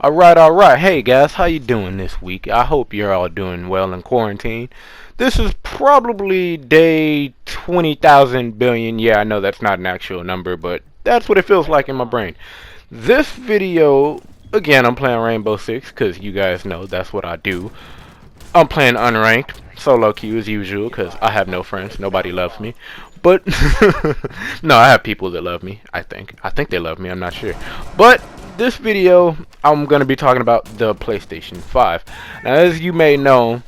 Alright. Hey guys, how you doing this week? I hope you're all doing well in quarantine. This is probably day 20,000 billion. Yeah, I know that's not an actual number, but that's what it feels like in my brain. This video, again, I'm playing Rainbow Six, because you guys know that's what I do. I'm playing unranked, solo queue as usual, because I have no friends. Nobody loves me. But, no, I have people that love me, I think. I think they love me, I'm not sure. But, this video, I'm going to be talking about the PlayStation 5. Now, as you may know,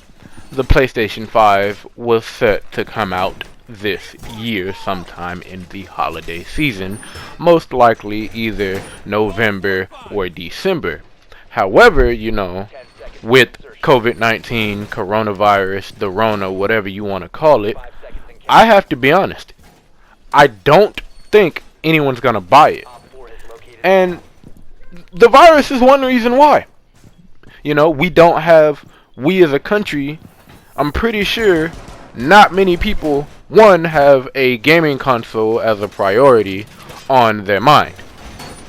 the PlayStation 5 was set to come out this year sometime in the holiday season. Most likely either November or December. However, you know, with COVID-19, coronavirus, the Rona, whatever you want to call it, I have to be honest. I don't think anyone's going to buy it. And the virus is one reason why. You know, we as a country, I'm pretty sure not many people, one, have a gaming console as a priority on their mind,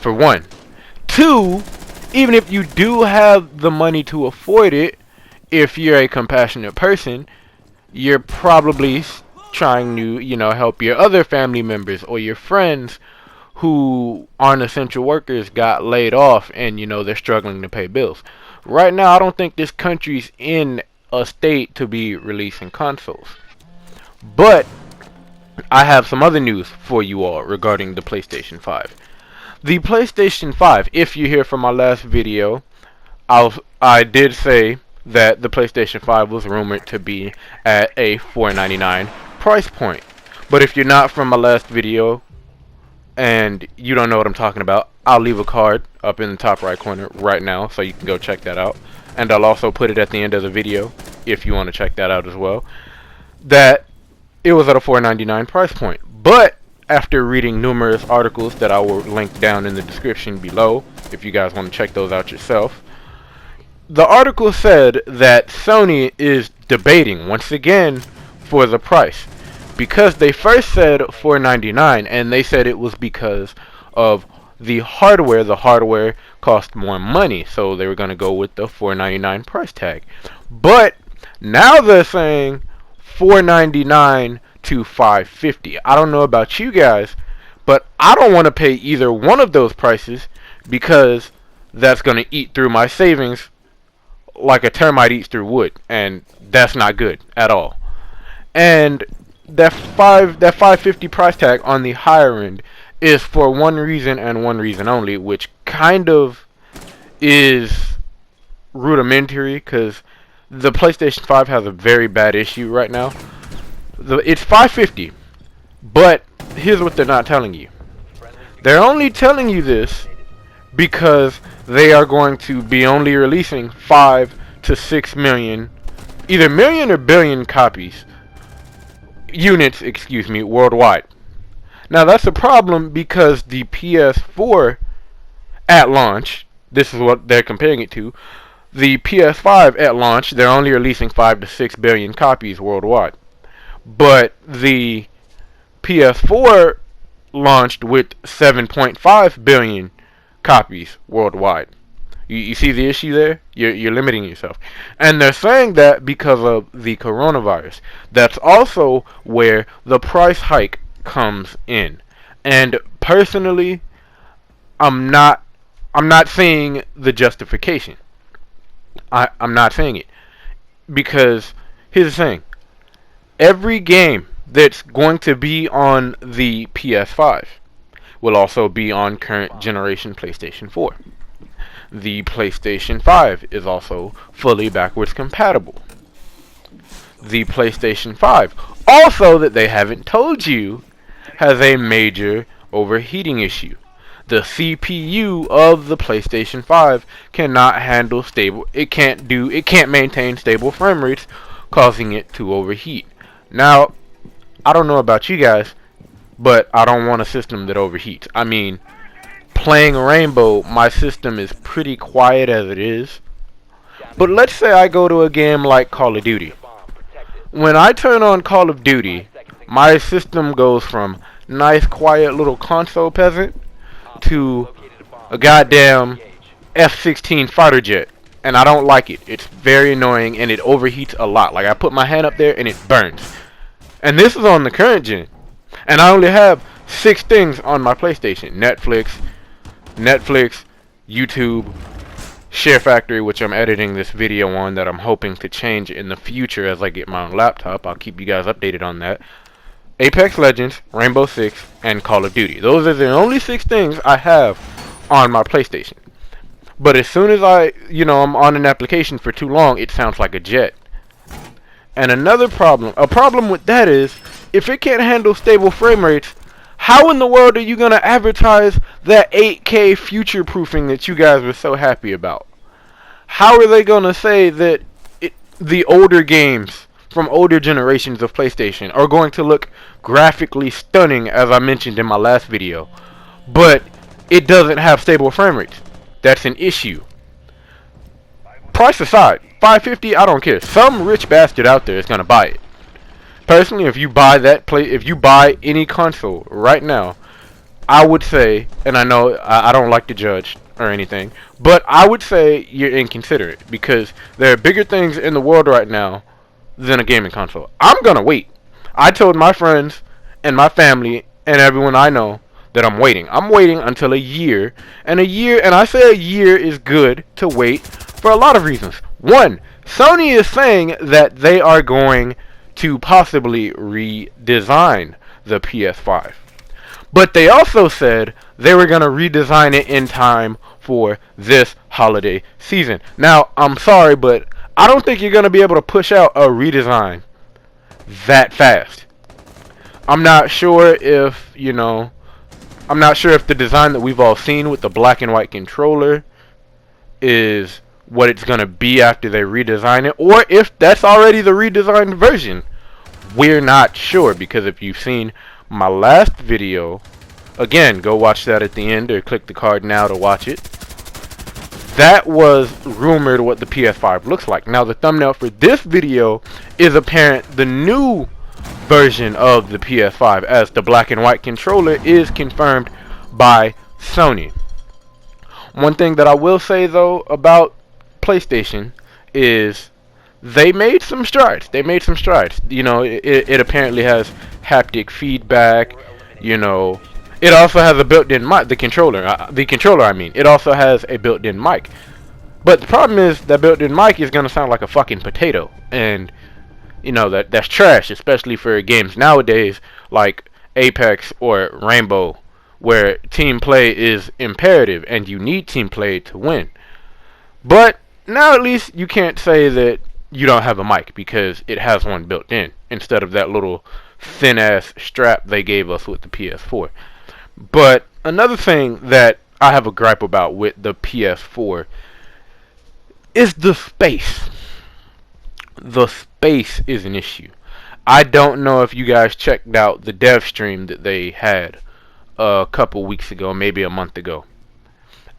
for one. Two, even if you do have the money to afford it, if you're a compassionate person, you're probably trying to, help your other family members or your friends who aren't essential workers got laid off and, they're struggling to pay bills. Right now, I don't think this country's in a state to be releasing consoles. But I have some other news for you all regarding the PlayStation 5. The PlayStation 5, if you hear from my last video, I did say that the PlayStation 5 was rumored to be at a $499 price point. But if you're not from my last video and you don't know what I'm talking about, I'll leave a card up in the top right corner right now so you can go check that out. And I'll also put it at the end of the video if you want to check that out as well. That it was at a $499 price point. But after reading numerous articles that I will link down in the description below, if you guys want to check those out yourself, the article said that Sony is debating once again for the price, because they first said $499 and they said it was because of the hardware. The hardware cost more money, so they were going to go with the $499 price tag. But now they're saying $499 to $550. I don't know about you guys, but I don't want to pay either one of those prices, because that's going to eat through my savings like a termite eats through wood, and that's not good at all. And that $550 price tag on the higher end is for one reason and one reason only, which kind of is rudimentary, because the PlayStation 5 has a very bad issue right now. It's $550, but here's what they're not telling you. They're only telling you this because they are going to be only releasing 5 to 6 million, either million or billion units, worldwide. Now that's a problem, because the PS4 at launch, this is what they're comparing it to, the PS5 at launch, they're only releasing 5 to 6 billion copies worldwide. But the PS4 launched with 7.5 billion copies worldwide. You see the issue there? You're limiting yourself. And they're saying that because of the coronavirus. That's also where the price hike comes in. And personally, I'm not seeing the justification. I'm not saying it. Because here's the thing. Every game that's going to be on the PS5 will also be on current generation PlayStation 4. The PlayStation 5 is also fully backwards compatible. The PlayStation 5, also that they haven't told you, has a major overheating issue. The CPU of the PlayStation 5 cannot handle it can't maintain stable frame rates, causing it to overheat. Now, I don't know about you guys, but I don't want a system that overheats. I mean, playing Rainbow, my system is pretty quiet as it is. But let's say I go to a game like Call of Duty. When I turn on Call of Duty, my system goes from nice, quiet little console peasant to a goddamn F-16 fighter jet, and I don't like it. It's very annoying, and it overheats a lot. Like, I put my hand up there, and it burns. And this is on the current gen. And I only have 6 things on my PlayStation. Netflix, YouTube, Share Factory, which I'm editing this video on, that I'm hoping to change in the future as I get my own laptop. I'll keep you guys updated on that. Apex Legends, Rainbow Six, and Call of Duty. Those are the only 6 things I have on my PlayStation. But as soon as I'm on an application for too long, it sounds like a jet. And a problem with that is, if it can't handle stable frame rates, how in the world are you going to advertise that 8K future proofing that you guys were so happy about? How are they going to say that the older games from older generations of PlayStation are going to look graphically stunning, as I mentioned in my last video, but it doesn't have stable frame rates? That's an issue. Price aside, $550, I don't care. Some rich bastard out there is gonna buy it. Personally, if you buy any console right now, I would say, and I know I don't like to judge or anything, but I would say you're inconsiderate, because there are bigger things in the world right now than a gaming console. I'm gonna wait. I told my friends and my family and everyone I know that I'm waiting. I'm waiting until a year, and I say a year is good to wait for a lot of reasons. One, Sony is saying that they are going to possibly redesign the PS5. But they also said they were going to redesign it in time for this holiday season. Now, I'm sorry, but I don't think you're going to be able to push out a redesign that fast. I'm not sure if, I'm not sure if the design that we've all seen with the black and white controller is what it's going to be after they redesign it, or if that's already the redesigned version. We're not sure, because if you've seen my last video, again, go watch that at the end, or click the card now to watch it. That was rumored what the PS5 looks like. Now, the thumbnail for this video is apparent the new version of the PS5, as the black and white controller is confirmed by Sony. One thing that I will say though about PlayStation is they made some strides. It apparently has haptic feedback. It also has a built-in mic. The controller I mean, it also has a built-in mic. But the problem is that built-in mic is gonna sound like a fucking potato, and that's trash, especially for games nowadays like Apex or Rainbow, where team play is imperative and you need team play to win. But now at least you can't say that you don't have a mic, because it has one built in instead of that little thin ass strap they gave us with the PS4. But another thing that I have a gripe about with the PS4 is the space. The space is an issue. I don't know if you guys checked out the dev stream that they had a couple weeks ago, maybe a month ago.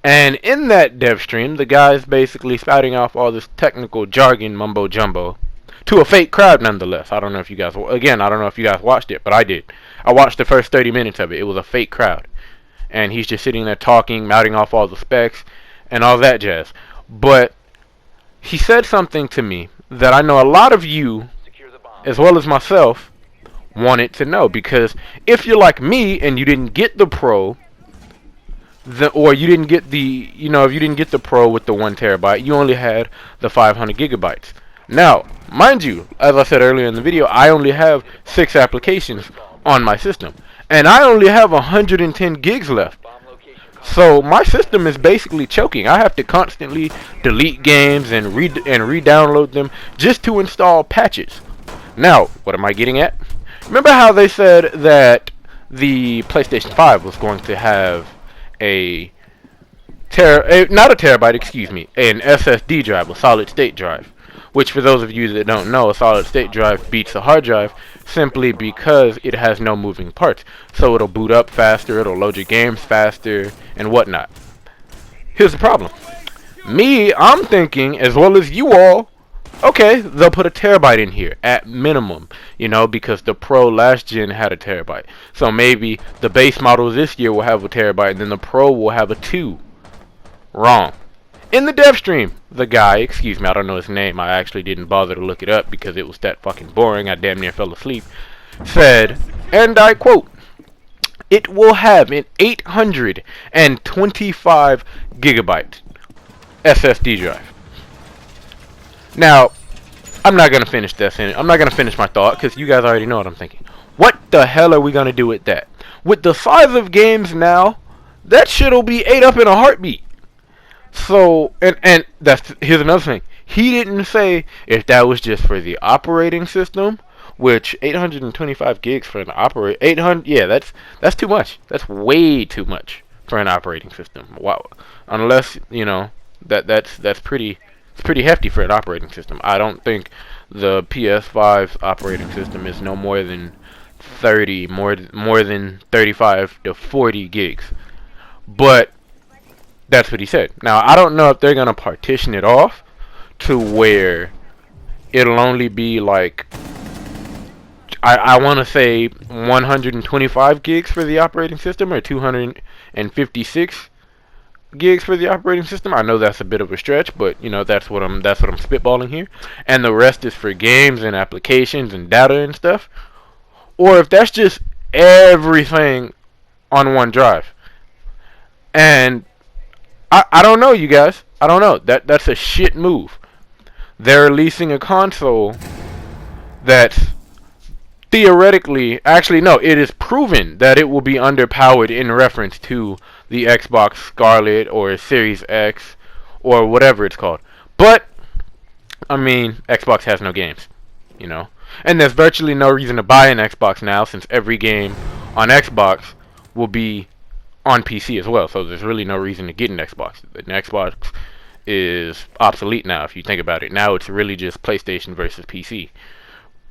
And in that dev stream, the guys basically spouting off all this technical jargon mumbo jumbo to a fake crowd nonetheless. I don't know if you guys watched it, but I did. I watched the first 30 minutes of it. It was a fake crowd. And he's just sitting there talking, mouthing off all the specs and all that jazz. But he said something to me that I know a lot of you, as well as myself, wanted to know. Because if you're like me and you didn't get the Pro, or you didn't get the, if you didn't get the Pro with the 1 terabyte, you only had the 500 gigabytes. Now, mind you, as I said earlier in the video, I only have 6 applications on my system, and I only have 110 gigs left. So my system is basically choking. I have to constantly delete games and re-download them just to install patches. Now, what am I getting at? Remember how they said that the PlayStation 5 was going to have an SSD drive, a solid state drive. Which, for those of you that don't know, a solid state drive beats a hard drive simply because it has no moving parts. So it'll boot up faster, it'll load your games faster, and whatnot. Here's the problem. I'm thinking, as well as you all, okay, they'll put a terabyte in here at minimum, because the Pro last gen had a terabyte. So maybe the base model this year will have a terabyte, and then the Pro will have a 2. Wrong. In the dev stream, the guy, excuse me, I don't know his name, I actually didn't bother to look it up because it was that fucking boring, I damn near fell asleep, said, and I quote, "It will have an 825 gigabyte SSD drive." Now, I'm not going to finish this, I'm not going to finish my thought because you guys already know what I'm thinking. What the hell are we going to do with that? With the size of games now, that shit'll be ate up in a heartbeat. So, and here's another thing. He didn't say if that was just for the operating system, which 825 gigs for an 800, yeah, that's too much. That's way too much for an operating system. Wow. Unless, you know, that's pretty hefty for an operating system. I don't think the PS5's operating system is no more than more than 35 to 40 gigs. But that's what he said. Now, I don't know if they're going to partition it off to where it'll only be like, I want to say 125 gigs for the operating system or 256 gigs for the operating system. I know that's a bit of a stretch, but you know, that's what I'm spitballing here. And the rest is for games and applications and data and stuff. Or if that's just everything on one drive. And I don't know, you guys. I don't know. That's a shit move. They're releasing a console that's theoretically, actually no, it is proven that it will be underpowered in reference to the Xbox Scarlet or Series X or whatever it's called. But I mean, Xbox has no games, you know. And there's virtually no reason to buy an Xbox now since every game on Xbox will be on PC as well, so there's really no reason to get an Xbox. An Xbox is obsolete now if you think about it. Now it's really just PlayStation versus PC.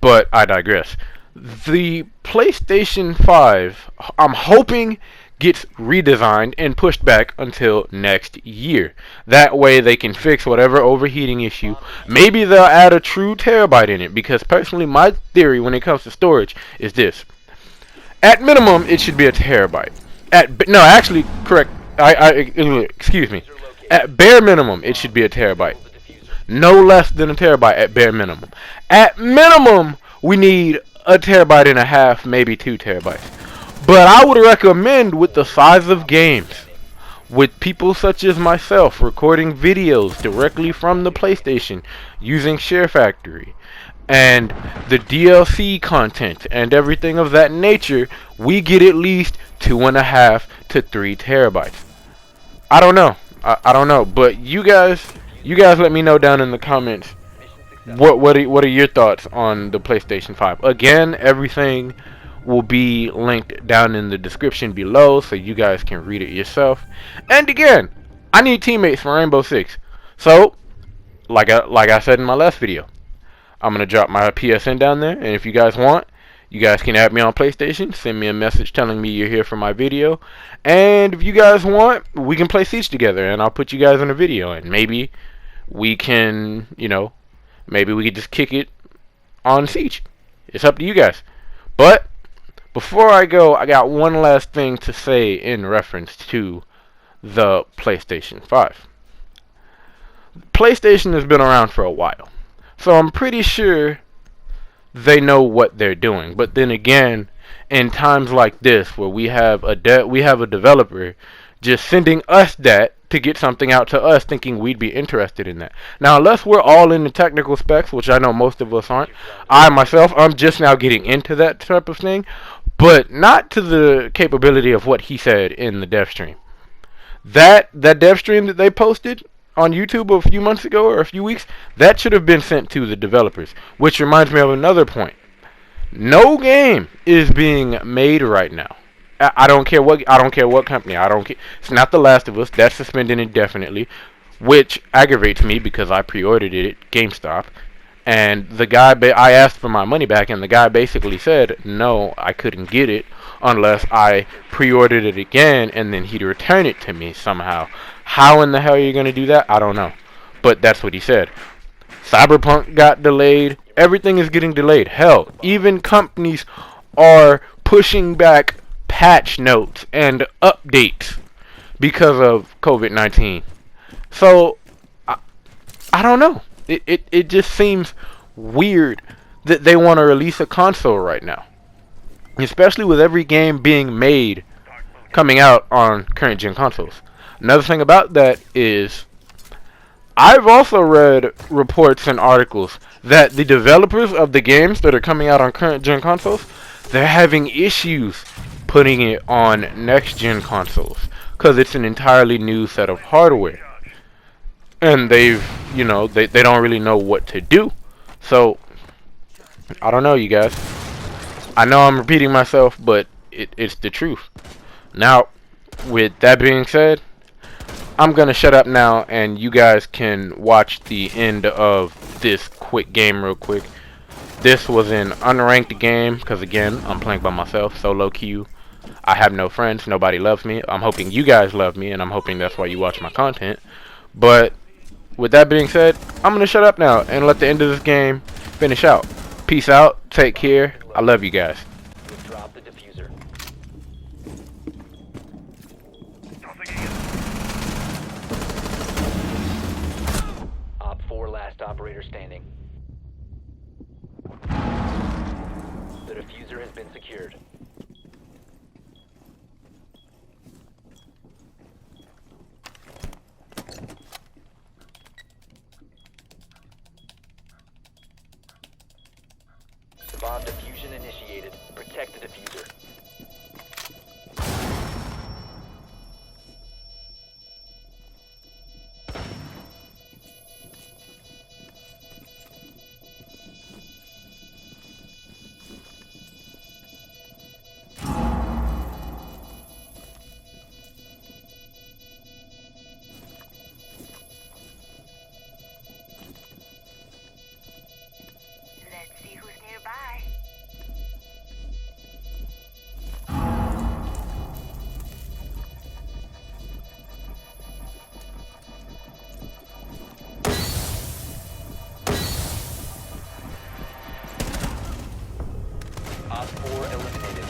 But I digress. The PlayStation 5, I'm hoping, gets redesigned and pushed back until next year. That way they can fix whatever overheating issue. Maybe they'll add a true terabyte in it, because personally my theory when it comes to storage is this. At minimum, it should be a terabyte. No, actually, correct. Excuse me. At bare minimum, it should be a terabyte. No less than a terabyte at bare minimum. At minimum, we need a terabyte and a half, maybe 2 terabytes. But I would recommend, with the size of games, with people such as myself recording videos directly from the PlayStation using Share Factory, and the DLC content and everything of that nature, we get at least 2.5 to 3 terabytes. I don't know. I don't know. But you guys let me know down in the comments what are your thoughts on the PlayStation 5. Again, everything will be linked down in the description below so you guys can read it yourself. And again, I need teammates for Rainbow Six. So, like I said in my last video, I'm going to drop my PSN down there, and if you guys want, you guys can add me on PlayStation, send me a message telling me you're here for my video, and if you guys want, we can play Siege together, and I'll put you guys in a video, and maybe we can, you know, maybe we could just kick it on Siege. It's up to you guys. But before I go, I got one last thing to say in reference to the PlayStation 5. PlayStation has been around for a while, so I'm pretty sure they know what they're doing. But then again, in times like this, where we have a developer just sending us that to get something out to us, thinking we'd be interested in that. Now, unless we're all in the technical specs, which I know most of us aren't, I myself, I'm just now getting into that type of thing, but not to the capability of what he said in the dev stream. That dev stream that they posted on YouTube a few months ago or a few weeks, that should have been sent to the developers. Which reminds me of another point. No game is being made right now. I don't care what company. I don't care. It's not The Last of Us. That's suspended indefinitely, which aggravates me because I pre-ordered it at GameStop, and the guy I asked for my money back, and the guy basically said no, I couldn't get it unless I pre-ordered it again, and then he'd return it to me somehow. How in the hell are you gonna do that? I don't know, but that's what he said. Cyberpunk got delayed. Everything is getting delayed. Hell, even companies are pushing back patch notes and updates because of COVID-19. So I don't know. It just seems weird that they want to release a console right now, especially with every game being made coming out on current gen consoles. Another thing about that is I've also read reports and articles that the developers of the games that are coming out on current gen consoles, they're having issues putting it on next gen consoles because it's an entirely new set of hardware. And they don't really know what to do. So, I don't know, you guys. I know I'm repeating myself, but it's the truth. Now, with that being said, I'm gonna shut up now, and you guys can watch the end of this quick game real quick. This was an unranked game, because again, I'm playing by myself, solo queue. I have no friends, nobody loves me. I'm hoping you guys love me, and I'm hoping that's why you watch my content. But with that being said, I'm gonna shut up now and let the end of this game finish out. Peace out, take care, I love you guys. Drop the diffuser. Op 4, last operator standing. The diffuser has been secured. Bomb diffusion initiated. Protect the diffuser. Let's see who's nearby. Op 4 eliminated.